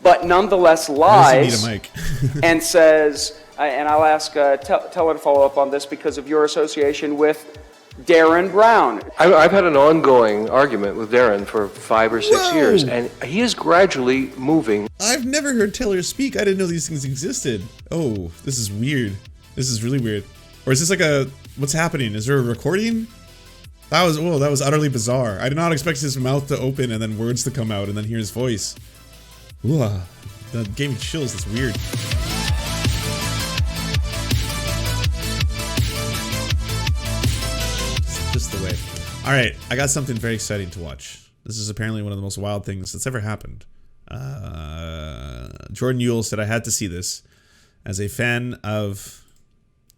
but nonetheless lies and says, and I'll ask Teller to follow up on this because of your association with Derren Brown. I've had an ongoing argument with Derren for 5 or 6 years, and he is gradually moving. I've never heard Teller speak. I didn't know these things existed. Oh, this is weird. This is really weird. Or is this like a, what's happening? Is there a recording? That was utterly bizarre. I did not expect his mouth to open and then words to come out and then hear his voice. Ooh, that gave me chills. That's weird. Just the way. All right, I got something very exciting to watch. This is apparently one of the most wild things that's ever happened. Jordan Ewell said I had to see this as a fan of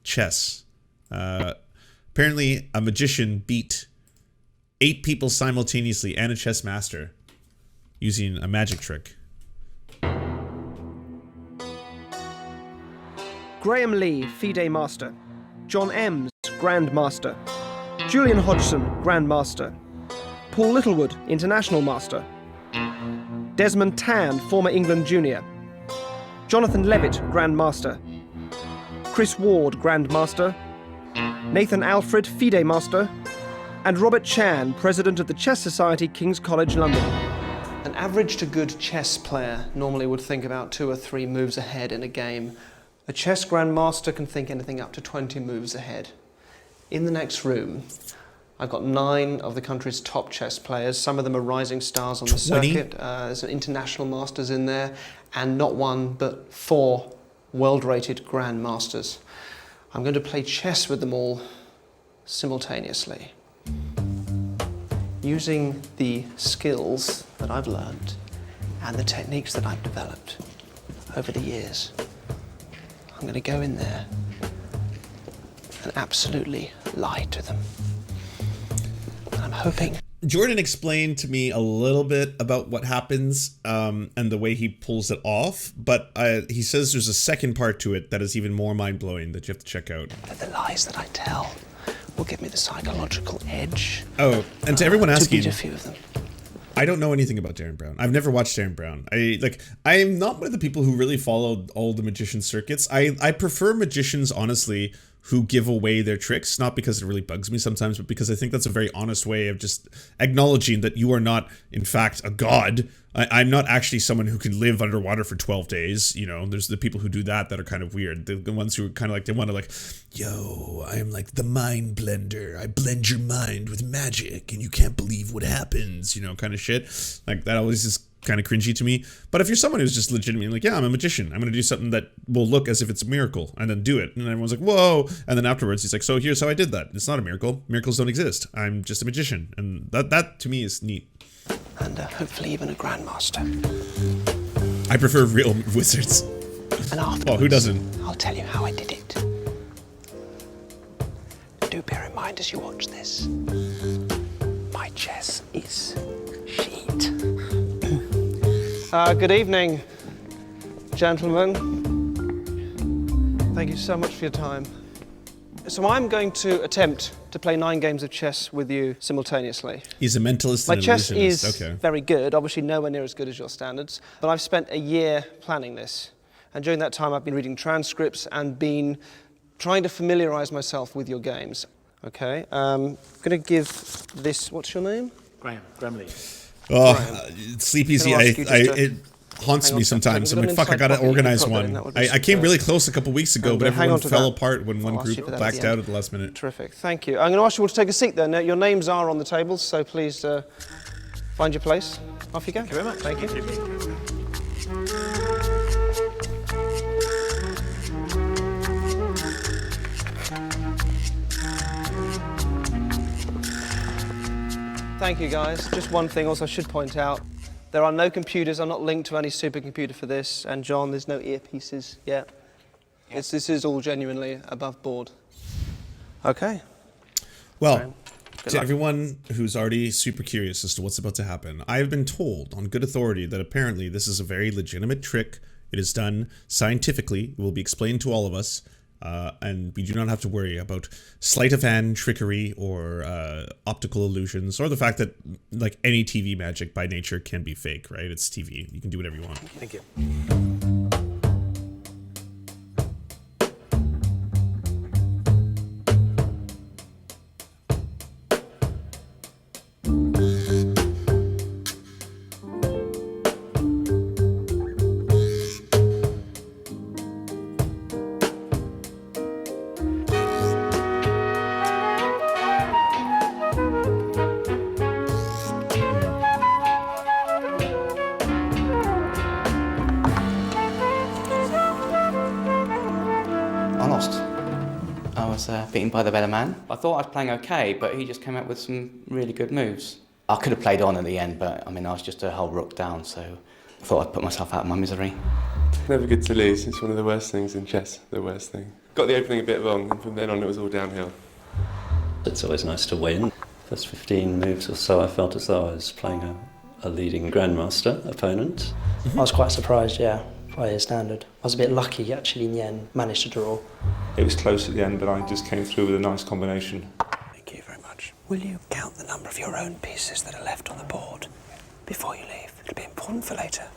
chess. Apparently, a magician beat 8 people simultaneously and a chess master using a magic trick. Graham Lee, FIDE Master. John Ems, Grand Master. Julian Hodgson, Grand Master. Paul Littlewood, International Master. Desmond Tan, former England Junior. Jonathan Levitt, Grand Master. Chris Ward, Grand Master. Nathan Alfred, FIDE Master. And Robert Chan, President of the Chess Society, King's College, London. An average to good chess player normally would think about 2 or 3 moves ahead in a game. A chess grandmaster can think anything up to 20 moves ahead. In the next room, I've got 9 of the country's top chess players. Some of them are rising stars on the circuit. There's some international masters in there, and not 1 but 4 world-rated grandmasters. I'm going to play chess with them all simultaneously, using the skills that I've learned and the techniques that I've developed over the years. I'm going to go in there and absolutely lie to them. And I'm hoping. Jordan explained to me a little bit about what happens and the way he pulls it off, but he says there's a second part to it that is even more mind-blowing that you have to check out. That the lies that I tell will give me the psychological edge. Oh, and to everyone asking, to beat a few of them. I don't know anything about Derren Brown. I've never watched Derren Brown. I am not one of the people who really follow all the magician circuits. I prefer magicians, honestly, who give away their tricks, not because it really bugs me sometimes, but because I think that's a very honest way of just acknowledging that you are not, in fact, a god. I'm not actually someone who can live underwater for 12 days. You know, there's the people who do that are kind of weird. The ones who are kind of like, they want to like, yo, I am like the mind blender. I blend your mind with magic and you can't believe what happens, you know, kind of shit. Like that always is kind of cringy to me. But if you're someone who's just legitimately like, yeah, I'm a magician, I'm going to do something that will look as if it's a miracle and then do it. And everyone's like, whoa. And then afterwards he's like, so here's how I did that. It's not a miracle. Miracles don't exist. I'm just a magician. And that to me is neat. And hopefully even a grandmaster. I prefer real wizards. And afterwards, well, who doesn't? I'll tell you how I did it. Do bear in mind as you watch this, my chess is sheet. Good evening, gentlemen. Thank you so much for your time. So I'm going to attempt to play 9 games of chess with you simultaneously. He's a mentalist. My and chess is okay. very good, obviously nowhere near as good as your standards, but I've spent a year planning this. And during that time I've been reading transcripts and been trying to familiarise myself with your games. Okay, I'm going to give this, what's your name? Graham Lee. Oh, Sleep Easy, it haunts me sometimes. I'm like, fuck, I gotta organize one. I came really close a couple weeks ago, but everyone fell apart when one group backed out at the last minute. Terrific, thank you. I'm going to ask you all to take a seat then. Your names are on the tables, so please find your place. Off you go. Thank you very much. Thank you. Thank you, guys. Just one thing also I should point out. There are no computers. I'm not linked to any supercomputer for this. And John, there's no earpieces yet. This is all genuinely above board. Okay. Well, to everyone who's already super curious as to what's about to happen, I have been told on good authority that apparently this is a very legitimate trick. It is done scientifically. It will be explained to all of us. and we do not have to worry about sleight of hand trickery or optical illusions, or the fact that like any TV magic by nature can be fake, right? It's TV. You can do whatever you want. Thank you. I lost. I was beaten by the better man. I thought I was playing okay, but he just came out with some really good moves. I could have played on at the end, but I mean, I was just a whole rook down, so I thought I'd put myself out of my misery. Never good to lose. It's one of the worst things in chess, the worst thing. Got the opening a bit wrong, and from then on it was all downhill. It's always nice to win. First 15 moves or so, I felt as though I was playing a leading grandmaster opponent. I was quite surprised, yeah, by his standard. I was a bit lucky, actually, in the end, managed to draw. It was close at the end, but I just came through with a nice combination. Thank you very much. Will you count the number of your own pieces that are left on the board before you leave? It'll be important for later.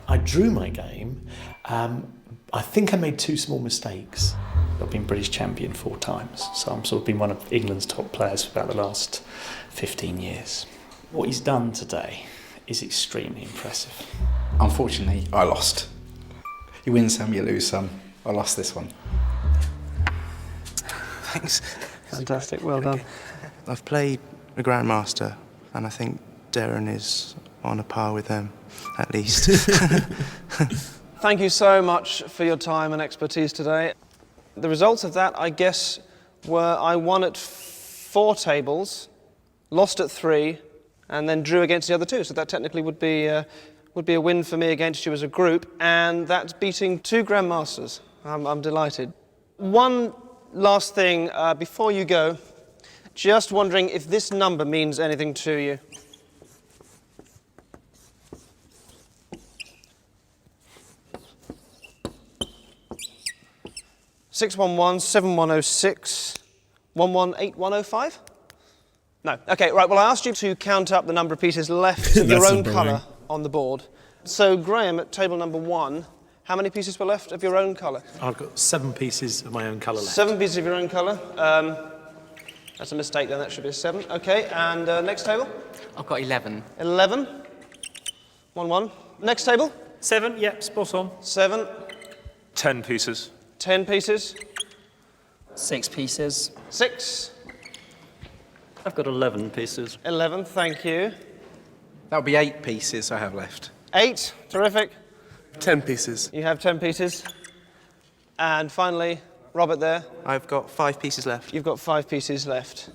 I drew my game. I think I made 2 small mistakes. I've been British champion 4 times, so I'm sort of been one of England's top players for about the last 15 years. What he's done today is extremely impressive. Unfortunately, I lost. You win some, you lose some. I lost this one. Thanks. Fantastic, well done. I've played a Grandmaster, and I think Derren is on a par with them, at least. Thank you so much for your time and expertise today. The results of that, I guess, were I won at 4 tables, lost at 3, and then drew against the other 2. So that technically would be a win for me against you as a group, and that's beating 2 Grandmasters. I'm delighted. One last thing before you go, just wondering if this number means anything to you. (611 7106 118105). No. Okay, right, well, I asked you to count up the number of pieces left of your own colour on the board. So, Graham, at table number 1, how many pieces were left of your own colour? I've got 7 pieces of my own colour left. 7 pieces of your own colour. That's a mistake then, that should be a 7. Okay, and next table? I've got 11. 11. 1-1. Next table? 7, yep, spot on. 7. 10 pieces. 10 pieces. 6 pieces. 6. I've got 11 pieces. 11, thank you. That would be 8 pieces I have left. 8, terrific. 10 pieces. You have 10 pieces. And finally, Robert there. I've got 5 pieces left. You've got 5 pieces left.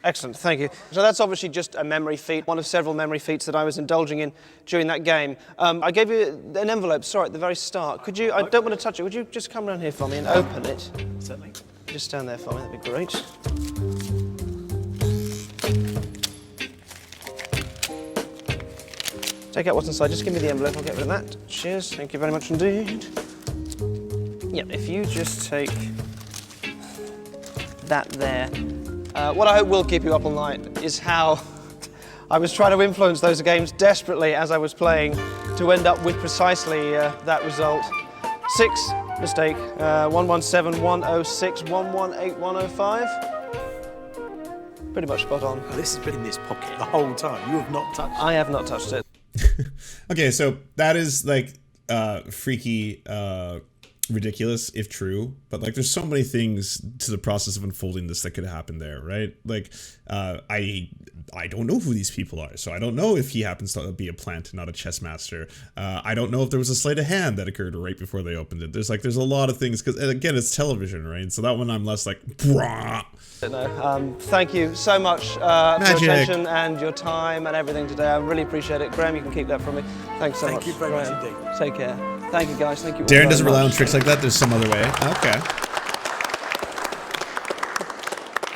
Excellent, thank you. So that's obviously just a memory feat, one of several memory feats that I was indulging in during that game. I gave you an envelope, sorry, at the very start. Could you, I don't want to touch it, would you just come around here for me and open it? Certainly. Just stand there for me, that'd be great. Take out what's inside, just give me the envelope, I'll get rid of that. Cheers, thank you very much indeed. Yeah, if you just take that there. What I hope will keep you up all night is how I was trying to influence those games desperately as I was playing to end up with precisely that result. 6, mistake, 117, 106, 118, 105. Pretty much spot on. This has been in this pocket the whole time. You have not touched it. I have not touched it. Okay, so that is like freaky, ridiculous if true, but like there's so many things to the process of unfolding this that could happen there, right? Like I don't know who these people are, so I don't know if he happens to be a plant, not a chess master. I don't know if there was a sleight of hand that occurred right before they opened it. There's a lot of things, because again, it's television, right? So that one I'm less like, brah. No, thank you so much for your attention and your time and everything today. I really appreciate it. Graham, you can keep that from me. Thanks so much. Thank you very much Graham. indeed. Take care. Thank you, guys. Thank you all Derren very doesn't rely on much. tricks like that. There's some other way. Okay.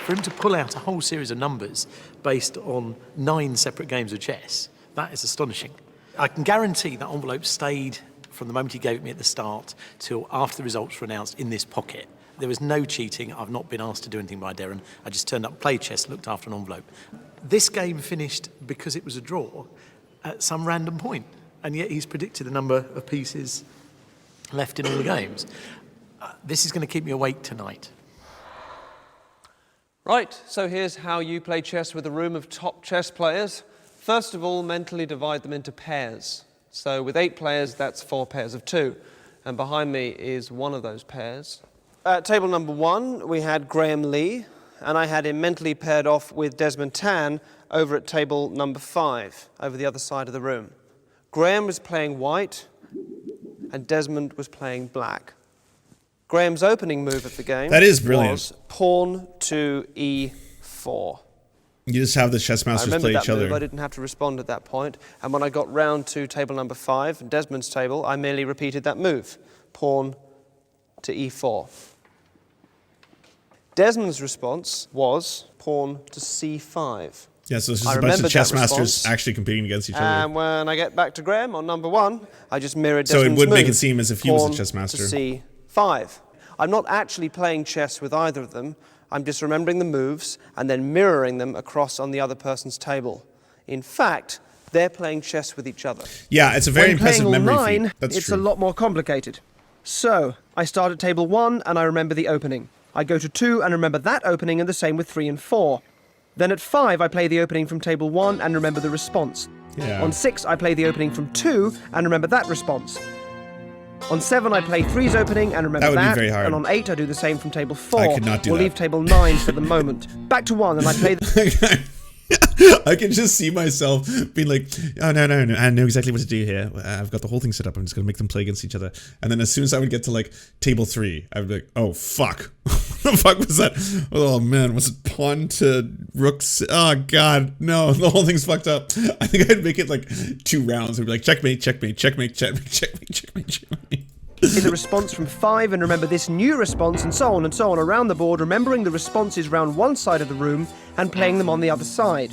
For him to pull out a whole series of numbers based on 9 separate games of chess, that is astonishing. I can guarantee that envelope stayed from the moment he gave it me at the start till after the results were announced in this pocket. There was no cheating. I've not been asked to do anything by Derren. I just turned up, played chess, looked after an envelope. This game finished because it was a draw at some random point, and yet he's predicted the number of pieces left in all the games. This is going to keep me awake tonight. Right, so here's how you play chess with a room of top chess players. First of all, mentally divide them into pairs. So with 8 players, that's 4 pairs of 2. And behind me is one of those pairs. At table number 1, we had Graham Lee, and I had him mentally paired off with Desmond Tan over at table number 5, over the other side of the room. Graham was playing white, and Desmond was playing black. Graham's opening move of the game was pawn to e4. You just have the chess masters play each other. I didn't have to respond at that point. And when I got round to table number 5, Desmond's table, I merely repeated that move, pawn to e4. Desmond's response was pawn to c5. Yeah, so it's just a bunch of chess masters actually competing against each other. And when I get back to Graham on number 1, I just mirrored Desmond's move. So it would make it seem as if he was a chess master. To c5. I'm not actually playing chess with either of them. I'm just remembering the moves and then mirroring them across on the other person's table. In fact, they're playing chess with each other. Yeah, it's a very impressive memory feat. That's it's true. a lot more complicated. So, I start at table 1 and I remember the opening. I go to 2 and remember that opening, and the same with 3 and 4. Then at 5, I play the opening from table 1 and remember the response. Yeah. On 6, I play the opening from 2 and remember that response. On 7, I play 3's opening and remember that. That would be very hard. And on 8, I do the same from table 4. I could not do we'll that. leave table 9 for the moment. Back to 1, and I play the... I can just see myself being like, oh, no, I know exactly what to do here. I've got the whole thing set up. I'm just going to make them play against each other. And then as soon as I would get to, like, table 3, I would be like, oh, fuck. What the fuck was that? Oh, man, was it pawn to rook? Oh, God, no, the whole thing's fucked up. I think I'd make it, like, 2 rounds. I'd be like, checkmate, checkmate, checkmate, checkmate, checkmate, checkmate, checkmate. the response from 5 and remember this new response, and so on around the board, remembering the responses round one side of the room and playing them on the other side.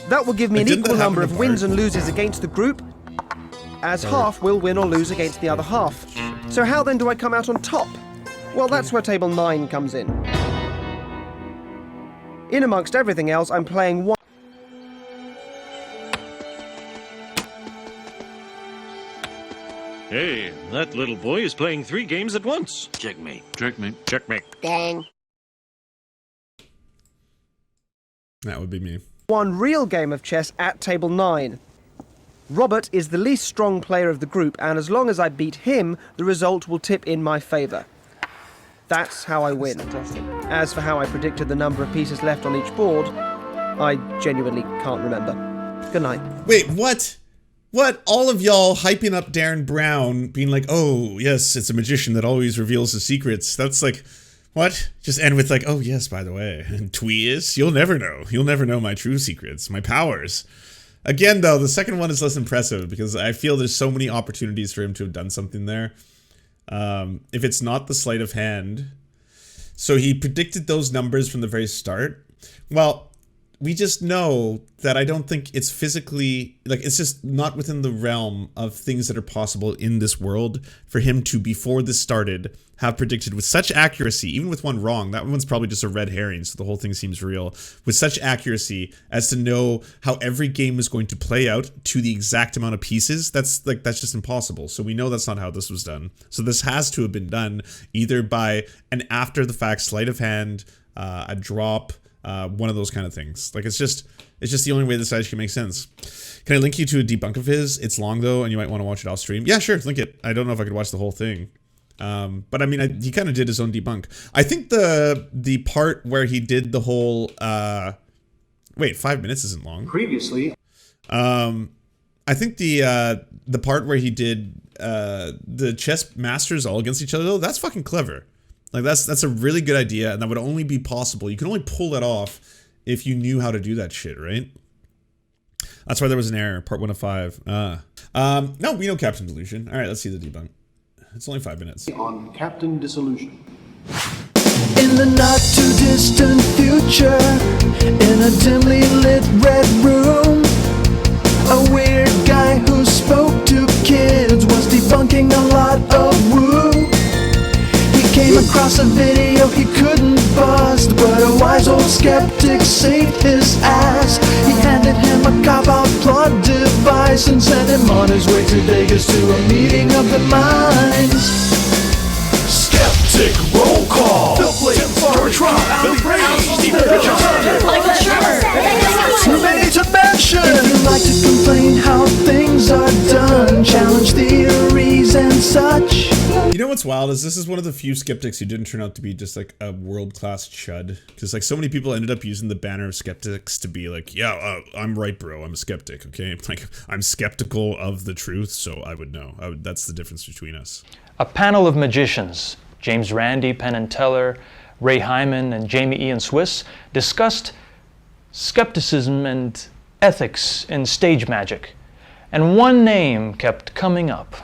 That will give me an equal number of wins and loses against the group, as half will win or lose against the other half. So how then do I come out on top? Well, that's where table 9 comes in. In amongst everything else, I'm playing one. Hey, that little boy is playing 3 games at once. Checkmate. Checkmate. Checkmate. Dang. That would be me. One real game of chess at table 9. Robert is the least strong player of the group, and as long as I beat him, the result will tip in my favour. That's how I win. As for how I predicted the number of pieces left on each board, I genuinely can't remember. Good night. Wait, what? What? All of y'all hyping up Derren Brown, being like, oh, yes, it's a magician that always reveals his secrets. That's like, what? Just end with like, oh, yes, by the way, and tweez, you'll never know. You'll never know my true secrets, my powers. Again, though, the second one is less impressive because I feel there's so many opportunities for him to have done something there. If it's not the sleight of hand. So he predicted those numbers from the very start. Well, we just know that I don't think it's physically, like, it's just not within the realm of things that are possible in this world for him to, before this started, have predicted with such accuracy, even with one wrong. That one's probably just a red herring, so the whole thing seems real. With such accuracy as to know how every game is going to play out to the exact amount of pieces, that's just impossible. So we know that's not how this was done. So this has to have been done either by an after-the-fact sleight of hand, a drop, one of those kind of things. Like, it's just the only way this actually makes sense. Can I link you to a debunk of his? It's long though, and you might want to watch it off stream. Yeah, sure, link it. I don't know if I could watch the whole thing. But I mean, he kind of did his own debunk. I think the part where he did the whole, wait, 5 minutes isn't long. Previously. I think the part where he did, the chess masters all against each other though, that's fucking clever. Like, that's a really good idea, and that would only be possible. You can only pull that off if you knew how to do that shit, right? That's why there was an error, part 1 of 5. No, we know Captain Delusion. All right, let's see the debunk. It's only 5 minutes. On Captain Disillusion. In the not too distant future, in a dimly lit red room, a weird guy who spoke to kids was debunking a lot of woo. He came across across a video he couldn't bust, but a wise old skeptic saved his ass. He handed him a cop-out plot device and sent him on his way to Vegas to a meeting of the minds. Skeptic roll call. Bill Blake, George Rock, Bill Brady, Stephen Richardson, Michael Shermer. Too many to mention. If you like to complain how things are done, challenge theories and such. You know what's wild is this is one of the few skeptics who didn't turn out to be just like a world-class chud. Because like so many people ended up using the banner of skeptics to be like, yeah, I'm right, bro. I'm a skeptic, okay? Like, I'm skeptical of the truth, so I would know. That's the difference between us. A panel of magicians, James Randi, Penn and Teller, Ray Hyman, and Jamie Ian Swiss, discussed skepticism and ethics in stage magic. And one name kept coming up.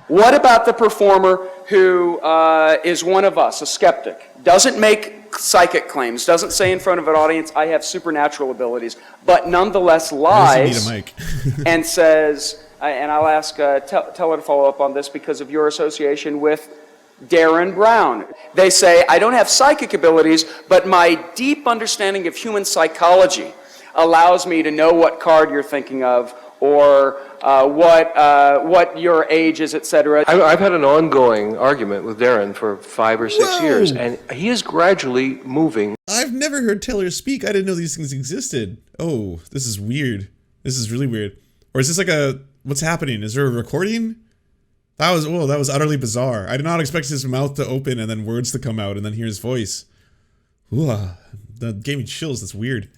What about the performer who is one of us, a skeptic, doesn't make psychic claims, doesn't say in front of an audience, I have supernatural abilities, but nonetheless lies and says, and I'll ask Teller to follow up on this because of your association with Derren Brown. They say, I don't have psychic abilities, but my deep understanding of human psychology allows me to know what card you're thinking of, or what your age is, etc. I've had an ongoing argument with Derren for 5 or 6 years, and he is gradually moving. I've never heard Teller speak. I didn't know these things existed. Oh, this is weird. This is really weird. Or is this like a, what's happening? Is there a recording? That was utterly bizarre. I did not expect his mouth to open and then words to come out and then hear his voice. Ooh, that gave me chills. That's weird.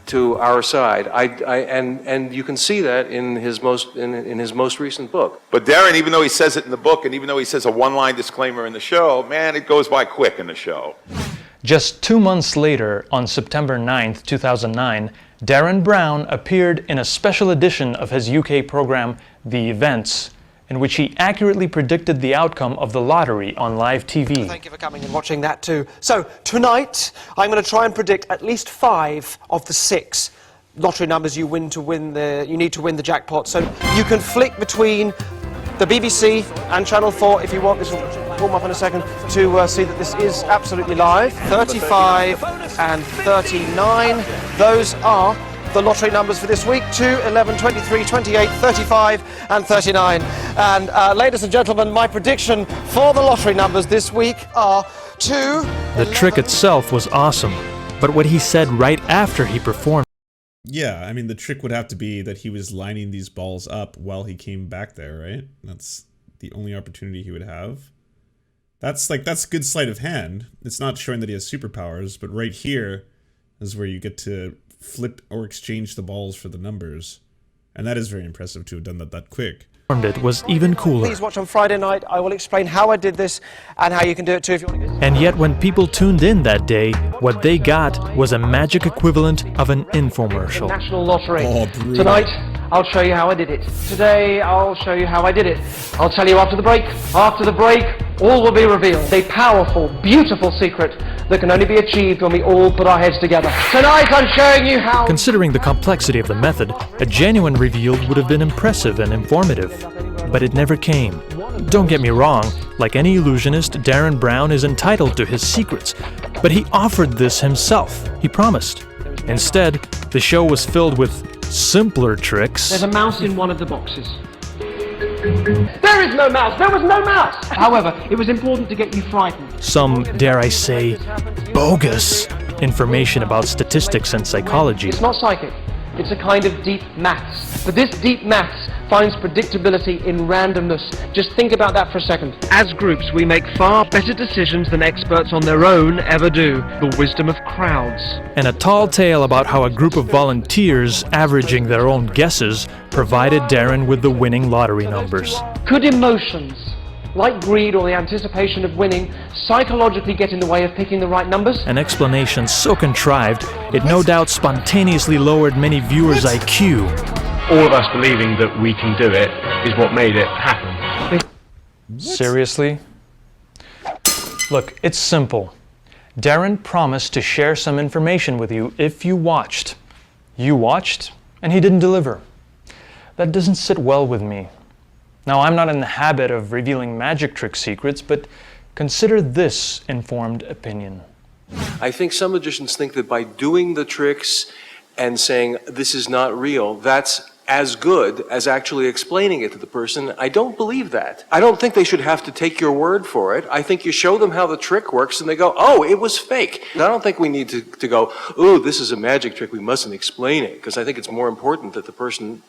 To our side, and you can see that in his most recent book. But Derren, even though he says it in the book, and even though he says a one-line disclaimer in the show, man, it goes by quick in the show. Just 2 months later, on September 9th, 2009, Derren Brown appeared in a special edition of his UK program, The Events, in which he accurately predicted the outcome of the lottery on live TV. Thank you for coming and watching that too. So, tonight, I'm going to try and predict at least 5 of the 6 lottery numbers you need to win the jackpot. So, you can flick between the BBC and Channel 4 if you want. This will warm up in a second to see that this is absolutely live. 35 and 39. Those are the lottery numbers for this week: 2, 11, 23, 28, 35 and 39. And ladies and gentlemen, my prediction for the lottery numbers this week are 2... The trick itself was awesome, but what he said right after he performed... Yeah, I mean, the trick would have to be that he was lining these balls up while he came back there, right? That's the only opportunity he would have. That's good sleight of hand. It's not showing that he has superpowers, but right here is where you get to flip or exchange the balls for the numbers. And that is very impressive to have done that quick. It was even cooler. Please watch on Friday night. I will explain how I did this and how you can do it too if you want to. And yet when people tuned in that day, what they got was a magic equivalent of an infomercial. National Lottery. Tonight, I'll show you how I did it. Today, I'll show you how I did it. I'll tell you after the break. After the break, all will be revealed. A powerful, beautiful secret that can only be achieved when we all put our heads together. Tonight, I'm showing you how... Considering the complexity of the method, a genuine reveal would have been impressive and informative. But it never came. Don't get me wrong, like any illusionist, Derren Brown is entitled to his secrets. But he offered this himself. He promised. Instead, the show was filled with simpler tricks. There's a mouse in one of the boxes. There is no mouse! There was no mouse! However, it was important to get you frightened. Some, dare I say, bogus information about statistics and psychology. It's not psychic. It's a kind of deep maths. But this deep maths finds predictability in randomness. Just think about that for a second. As groups, we make far better decisions than experts on their own ever do. The wisdom of crowds. And a tall tale about how a group of volunteers, averaging their own guesses, provided Derren with the winning lottery numbers. Could emotions, like greed or the anticipation of winning, psychologically get in the way of picking the right numbers? An explanation so contrived, it no doubt spontaneously lowered many viewers' IQ. All of us believing that we can do it is what made it happen. Seriously? Look, it's simple. Derren promised to share some information with you if you watched. You watched, and he didn't deliver. That doesn't sit well with me. Now, I'm not in the habit of revealing magic trick secrets, but Consider this informed opinion. I think some magicians think that by doing the tricks and saying this is not real, that's as good as actually explaining it to the person. I don't believe that. I don't think they should have to take your word for it. I think you show them how the trick works and they go, oh, it was fake. And I don't think we need to go, oh, this is a magic trick, we mustn't explain it, because I think it's more important that the person,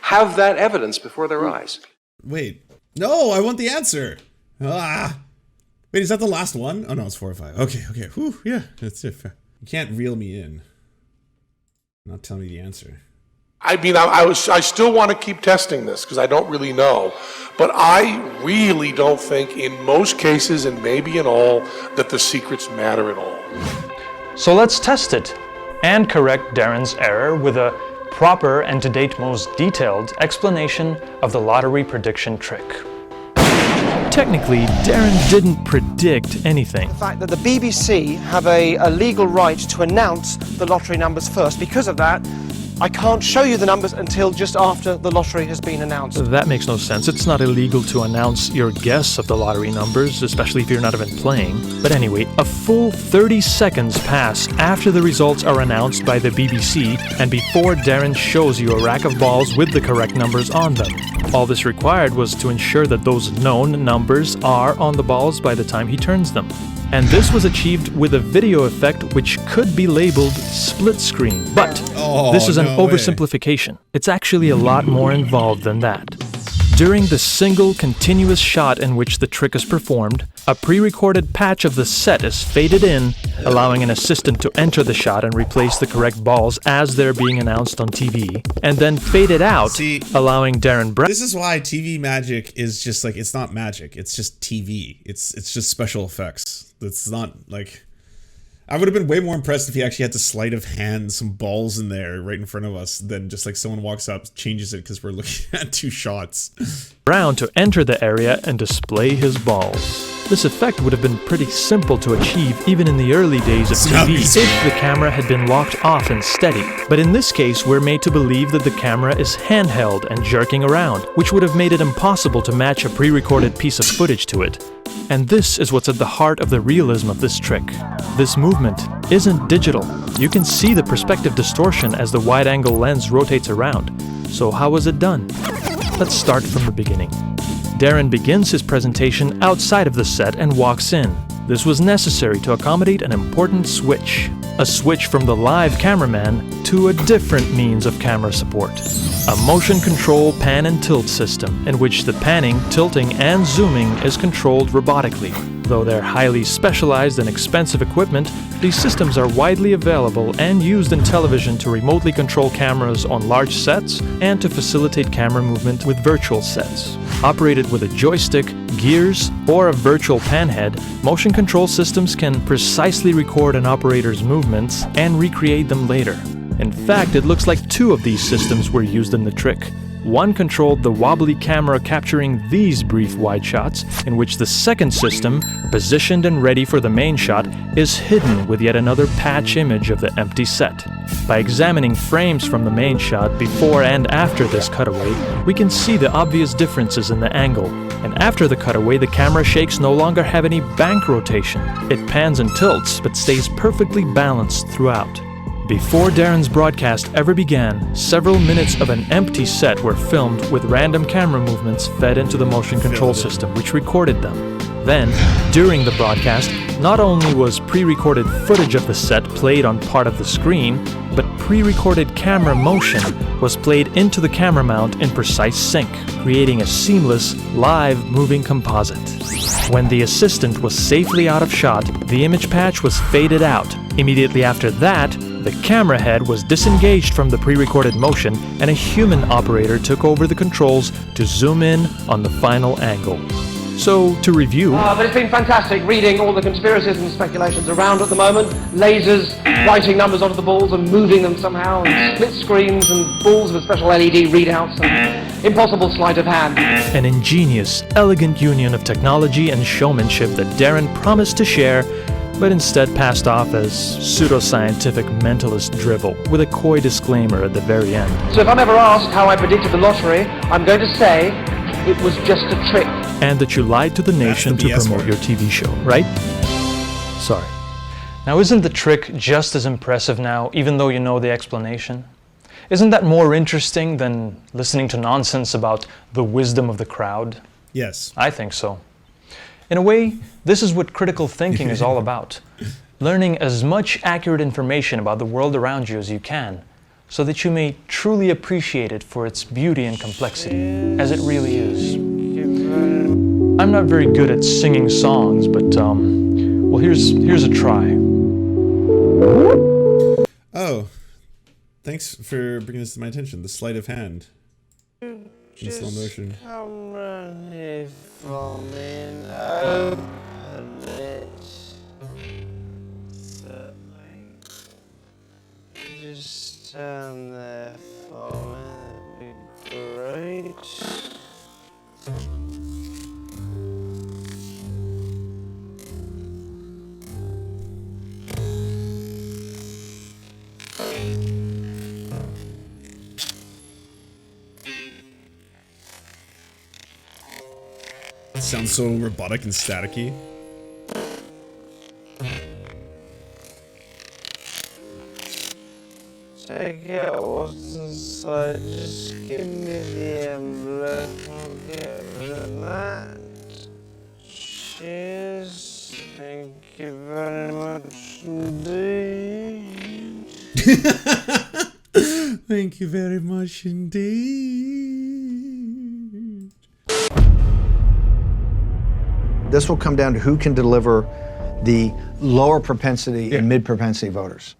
have that evidence before their eyes. Wait. No, I want the answer. Ah. Wait, is that the last one? Oh no, it's 4 or 5. Okay. Whew, yeah, that's it. You can't reel me in. Not tell me the answer. I mean, I still want to keep testing this because I don't really know, but I really don't think in most cases, and maybe in all, that the secrets matter at all. So let's test it and correct Derren's error with a proper and to date most detailed explanation of the lottery prediction trick. Technically, Derren didn't predict anything. The fact that the BBC have a legal right to announce the lottery numbers first. Because of that, I can't show you the numbers until just after the lottery has been announced. That makes no sense. It's not illegal to announce your guess of the lottery numbers, especially if you're not even playing. But anyway, a full 30 seconds pass after the results are announced by the BBC and before Derren shows you a rack of balls with the correct numbers on them. All this required was to ensure that those known numbers are on the balls by the time he turns them. And this was achieved with a video effect which could be labeled split screen. But this is an oversimplification. It's actually a lot more involved than that. During the single continuous shot in which the trick is performed, a pre-recorded patch of the set is faded in, allowing an assistant to enter the shot and replace the correct balls as they're being announced on TV, and then faded out, allowing Derren Brown... This is why TV magic is just like, it's not magic, it's just TV. It's just special effects. It's not like... I would have been way more impressed if he actually had to sleight of hand some balls in there right in front of us than just like someone walks up, changes it because we're looking at 2 shots. Brown to enter the area and display his balls. This effect would have been pretty simple to achieve even in the early days of TV if the camera had been locked off and steady. But in this case, we're made to believe that the camera is handheld and jerking around, which would have made it impossible to match a pre-recorded piece of footage to it. And this is what's at the heart of the realism of this trick. This movement isn't digital. You can see the perspective distortion as the wide-angle lens rotates around. So how was it done? Let's start from the beginning. Derren begins his presentation outside of the set and walks in. This was necessary to accommodate an important switch. A switch from the live cameraman to a different means of camera support. A motion control pan and tilt system in which the panning, tilting, and zooming is controlled robotically. Though they're highly specialized and expensive equipment, these systems are widely available and used in television to remotely control cameras on large sets and to facilitate camera movement with virtual sets. Operated with a joystick, gears, or a virtual panhead, motion control systems can precisely record an operator's movements and recreate them later. In fact, it looks like 2 of these systems were used in the trick. One controlled the wobbly camera capturing these brief wide shots, in which the second system, positioned and ready for the main shot, is hidden with yet another patch image of the empty set. By examining frames from the main shot before and after this cutaway, we can see the obvious differences in the angle. And after the cutaway, the camera shakes no longer have any bank rotation. It pans and tilts, but stays perfectly balanced throughout. Before Derren's broadcast ever began, several minutes of an empty set were filmed with random camera movements fed into the motion control system, which recorded them. Then, during the broadcast, not only was pre-recorded footage of the set played on part of the screen, but pre-recorded camera motion was played into the camera mount in precise sync, creating a seamless, live moving composite. When the assistant was safely out of shot, the image patch was faded out. Immediately after that, the camera head was disengaged from the pre-recorded motion and a human operator took over the controls to zoom in on the final angle. So, to review... But it's been fantastic reading all the conspiracies and speculations around at the moment. Lasers writing numbers onto the balls and moving them somehow, and split screens and balls with special LED readouts and impossible sleight of hand. An ingenious, elegant union of technology and showmanship that Derren promised to share, but instead passed off as pseudo-scientific mentalist drivel, with a coy disclaimer at the very end. So if I'm ever asked how I predicted the lottery, I'm going to say it was just a trick. And that you lied to the nation to promote your TV show, right? Sorry. Now, isn't the trick just as impressive now, even though you know the explanation? Isn't that more interesting than listening to nonsense about the wisdom of the crowd? Yes. I think so. In a way, this is what critical thinking is all about. Learning as much accurate information about the world around you as you can, so that you may truly appreciate it for its beauty and complexity, as it really is. I'm not very good at singing songs, but, well, here's a try. Oh, thanks for bringing this to my attention. The sleight of hand in slow motion. Come running for me now. Just stand there for me, that'd be great. It sounds so robotic and staticky. Check out what's inside, just give me the envelope, I'll get rid of that. Cheers, thank you very much indeed. Thank you very much indeed. This will come down to who can deliver the lower propensity and mid propensity voters.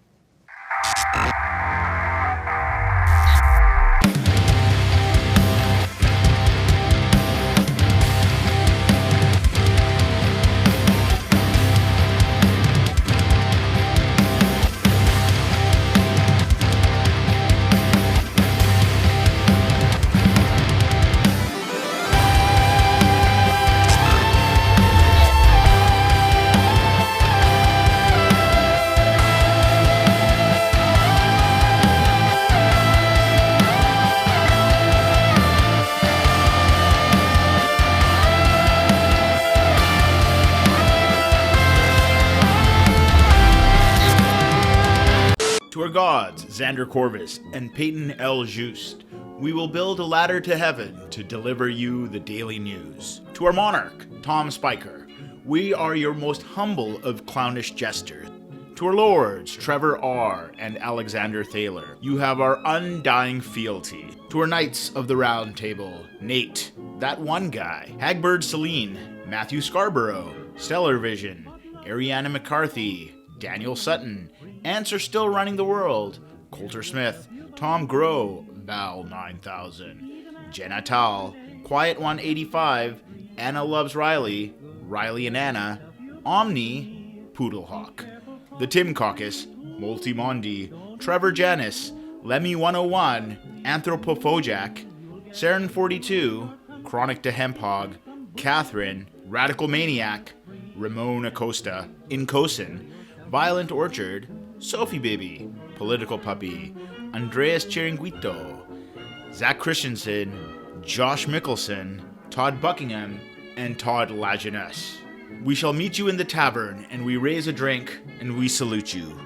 To our gods, Xander Corvus and Peyton L. Just, we will build a ladder to heaven to deliver you the daily news. To our monarch, Tom Spiker, we are your most humble of clownish jesters. To our lords, Trevor R. and Alexander Thaler, you have our undying fealty. To our knights of the round table, Nate, that one guy, Hagbird Celine, Matthew Scarborough, Stellar Vision, Ariana McCarthy, Daniel Sutton, Ants Are Still Running the World, Coulter Smith, Tom Groh, Val 9000, Jenna Tal, Quiet 185, Anna Loves Riley, Riley and Anna, Omni, Poodlehawk, The Tim Caucus, Multimondi, Trevor Janis, Lemmy 101, Anthropophojak, Saren 42, Chronic to Hemphog, Catherine, Radical Maniac, Ramon Acosta, Incosin, Violent Orchard, Sophie Baby, Political Puppy, Andreas Chiringuito, Zach Christensen, Josh Mickelson, Todd Buckingham, and Todd Lajeunesse. We shall meet you in the tavern, and we raise a drink, and we salute you.